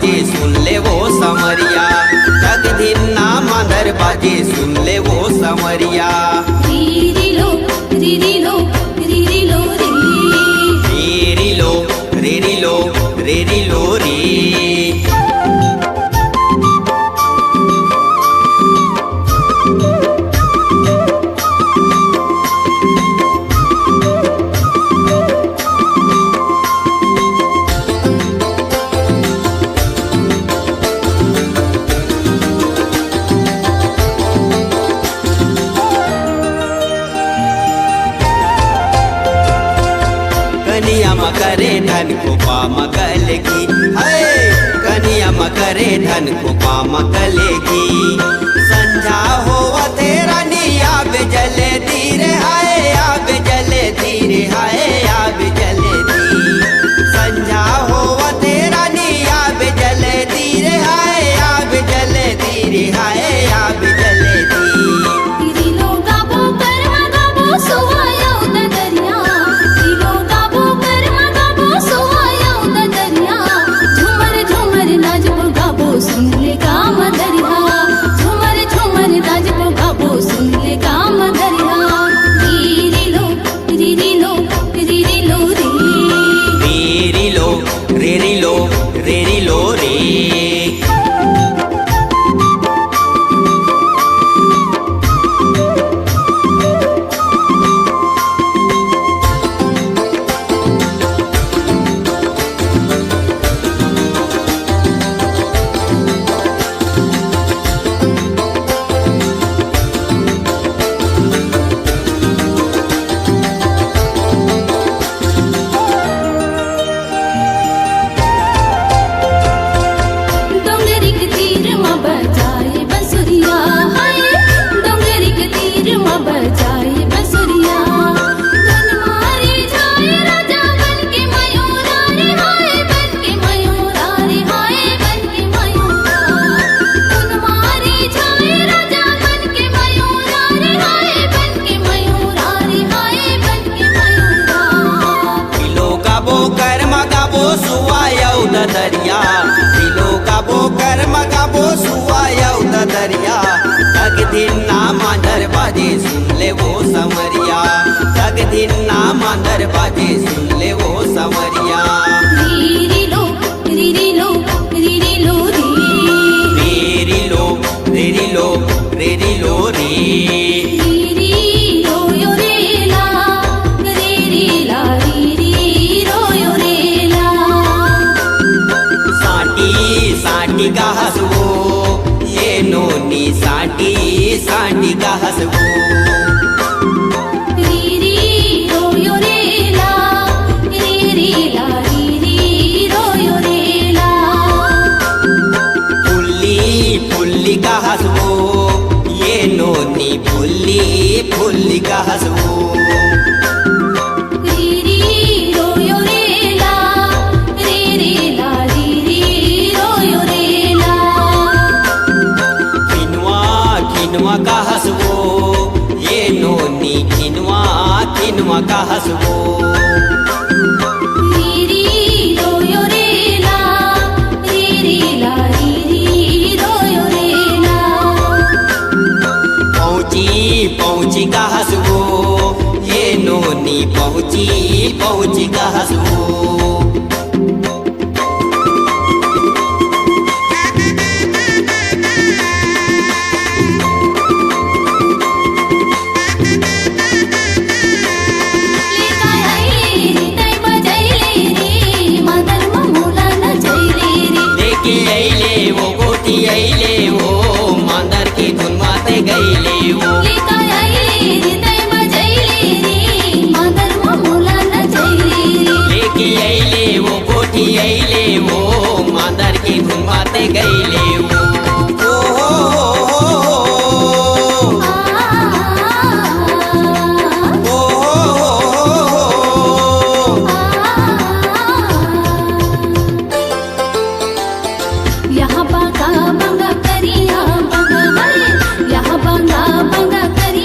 बाजे सुन ले वो समरिया, जगदीना मांदर बाजे सुन ले वो समरिया। रीरी लो रीरी लो रीरी लो री, रीरी लो रीरी लो रीरी लो री। कनिया मकरे धन को पाम कलेगी, कनिया मकरे धन को पाम कलेगी। संझा हो तेरा निया जले धीरे हाय, आब जले धीरे हाय, आब जले धी। संझा हो तेरा निया जले धीरे हाय, आब जले धीरे हाय, आब जले धी। रीरी लो गाबो करवा गाबो सोवायो दरिया, रीरी लो गाबो करवा गाबो सोवायो दरिया। झूमर झूमर नाचबो गाबो सुन ले काम दरिया, झूमर झूमर नाचबो गाबो सुन ले काम दरिया। रीरी लो रीरी लो रीरी लो री, रीरी लो रीरी लो रीरी लो री। डोंगरी के तीर में बजाए बंसुरिया, हाय डोंगरी के तीर में बजाए बंसुरिया। धन मारे जाए राजा बन के मयूरा रे, हाय बन के मयूरा रे, हाय बन के मयूरा। धन मारे जाए राजा बन के मयूरा रे, हाय बन के मयूरा रे, हाय बन के मयूरा। किलो गाबो कर मगाबो सुवायो दरिया, किलो गाबो कर मगाबो सुवायो दरिया। जगदीना मांदर बाजे सुन ले वो समरिया, जगदीना मांदर बाजे सुन ले वो समरिया। रीरी लो रीरी लो रीरी लो री, रीरी लो रीरी लो रीरी लो री। रीरी रो यो रे ला, रीरी ला रीरी रो यो रे ला। साटी साटी का हसवो ये नोनी, साटी साटी का हसवो। रीरी रो यो रे ला, रीरी ला रीरी रो यो रे ला। फुल्ली फुल्ली का हसवो ये नोनी, फुल्ली फुल्ली का हसवो। रीरी रो यो रे ला, रीरी ला रीरी रो यो रे ला। किनवा किनवा का हसवो ये नोनी, किनवा किनवा का हसवो। रीरी रो यो रे ला, रीरी ला रीरी रो यो रे ला। पहुँची पहुँची का हसवो ये नोनी, पहुँची पहुँची का हसवो। लेका आईले रे तै बजाइले रे, मादर ममुला नचैले रे। लेके अइले वो गोटी अइले वो, मांदर की धुन माते गइले वो। लेका आईले रे तै बजाइले रे, मादर ममुला नचैले रे। लेके अइले वो गोटी अइले वो, मांदर की धुन माते गइले वो। यहाँ बागा बंगा करिया बंगा, यहाँ बागा बंगा करिया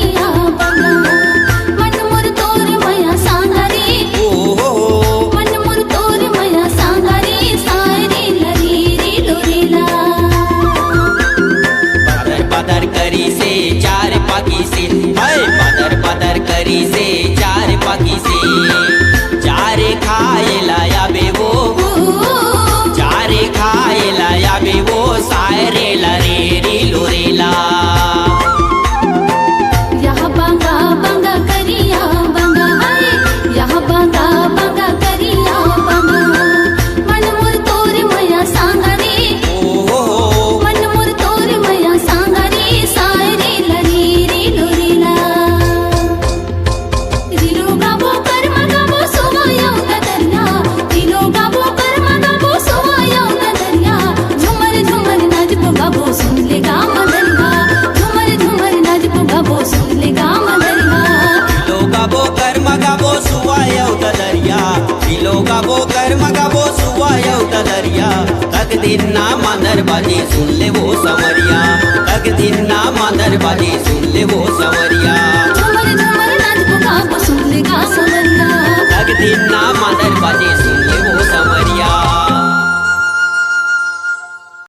चार पाकी से, हाय पदर पदर करी से चार पाकी से। चारे खाए लाया बे वो, चारे खाए लाया बे वो, सायरे ला रे री लोरेला। यहाँ बांगा बांगा करिया बांगा, हाय यहाँ बांगा बांगा करिया बांगा। मन मोर तोर मया सांगा रे, मन मोर तोर मया सांगा रे, सायरे ला रे री लोरेला। रिलो गाबो कर्म गाबो सोवाया दरिया, रिलो गाबो कर्म गाबो सोवाया दरिया। झुमर झुमर नाचबो गाबो सुन ले गा मदरिया, झुमर झुमर नाचबो गाबो सुन ले गा मदरिया। लो गाबो कर्म गाबो सुवायो दरिया, लो गाबो कर्म गाबो सुवायो दरिया। तक दिन ना मादर बाजी सुन ले वो समरिया, तक दिन ना मादर बाजी सुन ले वो समरिया।